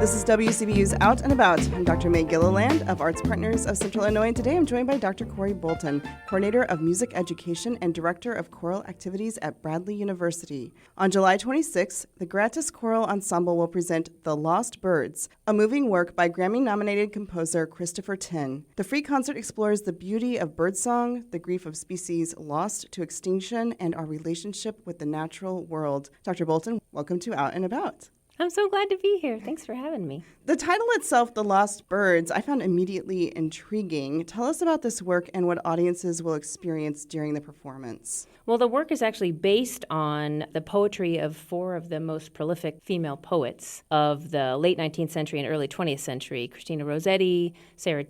This is WCBU's Out and About. I'm Dr. May Gilliland of ArtsPartners of Central Illinois, and today I'm joined by Dr. Cory Boulton, Coordinator of Music Education and Director of Choral Activities at Bradley University. On July 26th, the Gratus Choral Ensemble will present The Lost Birds, a moving work by Grammy-nominated composer Christopher Tin. The free concert explores the beauty of birdsong, the grief of species lost to extinction, and our relationship with the natural world. Dr. Boulton, welcome to Out and About. I'm so glad to be here. Thanks for having me. The title itself, The Lost Birds, I found immediately intriguing. Tell us about this work and what audiences will experience during the performance. Well, the work is actually based on the poetry of four of the most prolific female poets of the late 19th century and early 20th century: Christina Rossetti, Sara,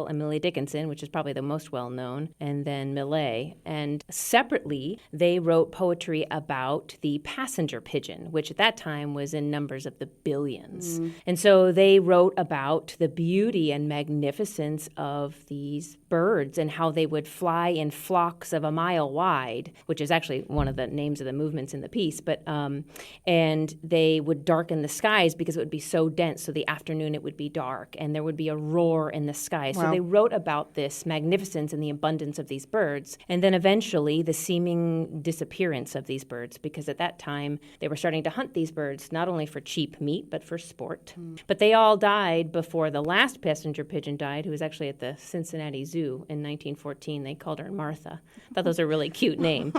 Emily Dickinson, which is probably the most well-known, and then Millay. And separately, they wrote poetry about the passenger pigeon, which at that time was in numbers of the billions. And so they wrote about the beauty and magnificence of these birds and how they would fly in flocks of a mile wide, which is actually one of the names of the movements in the piece. But and they would darken the skies because it would be so dense. So the afternoon it would be dark, and there would be a roar in the sky. Wow. So they wrote about this magnificence and the abundance of these birds, and then eventually the seeming disappearance of these birds, because at that time they were starting to hunt these birds not only for cheap meat but for sport. But they all died before the last passenger pigeon died, who was actually at the Cincinnati Zoo in 1914. They called her Martha. I thought those were a really cute name.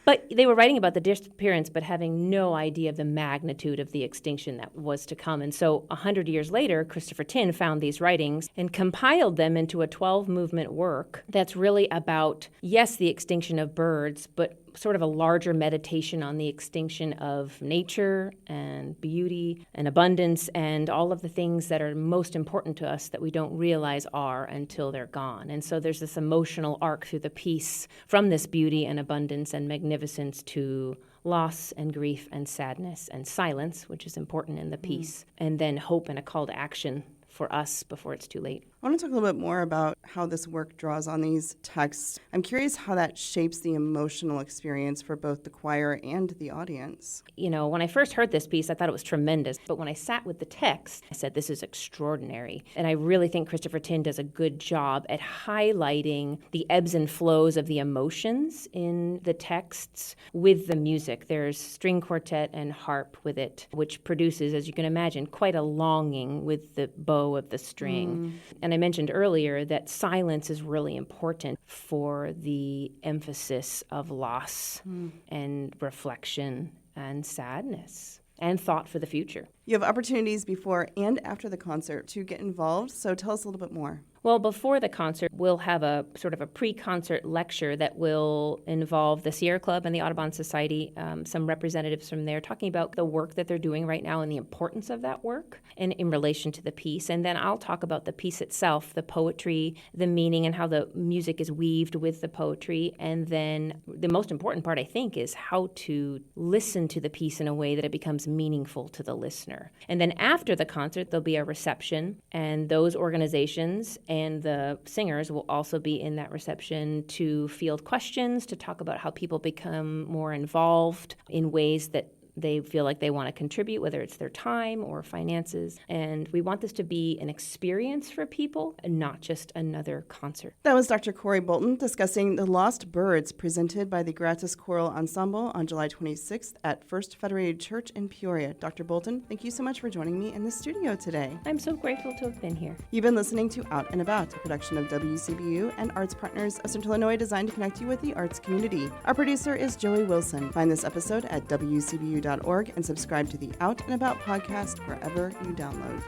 But they were writing about the disappearance, but having no idea of the magnitude of the extinction that was to come. And so 100 years later, Christopher Tin found these writings and compiled them into a 12-movement work that's really about, yes, the extinction of birds, but sort of a larger meditation on the extinction of nature and beauty and abundance and all of the things that are most important to us that we don't realize are until they're gone. And so there's this emotional arc through the piece from this beauty and abundance and magnificence to loss and grief and sadness and silence, which is important in the piece, and then hope and a call to action for us before it's too late. I want to talk a little bit more about how this work draws on these texts. I'm curious how that shapes the emotional experience for both the choir and the audience. You know, when I first heard this piece, I thought it was tremendous. But when I sat with the text, I said, this is extraordinary. And I really think Christopher Tin does a good job at highlighting the ebbs and flows of the emotions in the texts with the music. There's string quartet and harp with it, which produces, as you can imagine, quite a longing with the bow of the string. And I mentioned earlier that silence is really important for the emphasis of loss and reflection and sadness and thought for the future. You have opportunities before and after the concert to get involved, so tell us a little bit more. Well, before the concert, we'll have a sort of a pre-concert lecture that will involve the Sierra Club and the Audubon Society, some representatives from there talking about the work that they're doing right now and the importance of that work and in relation to the piece. And then I'll talk about the piece itself, the poetry, the meaning, and how the music is weaved with the poetry. And then the most important part, I think, is how to listen to the piece in a way that it becomes meaningful to the listener. And then after the concert, there'll be a reception, and those organizations and the singers will also be in that reception to field questions, to talk about how people become more involved in ways that they feel like they want to contribute, whether it's their time or finances. And we want this to be an experience for people and not just another concert. That was Dr. Cory Boulton discussing The Lost Birds, presented by the Gratus Choral Ensemble on July 26th at First Federated Church in Peoria. Dr. Boulton, thank you so much for joining me in the studio today. I'm so grateful to have been here. You've been listening to Out and About, a production of WCBU and ArtsPartners of Central Illinois, designed to connect you with the arts community. Our producer is Joey Wilson. Find this episode at WCBU.org and subscribe to the Out and About podcast wherever you download.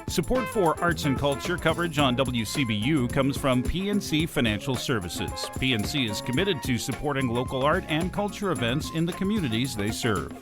Support for arts and culture coverage on WCBU comes from PNC Financial Services. PNC is committed to supporting local art and culture events in the communities they serve.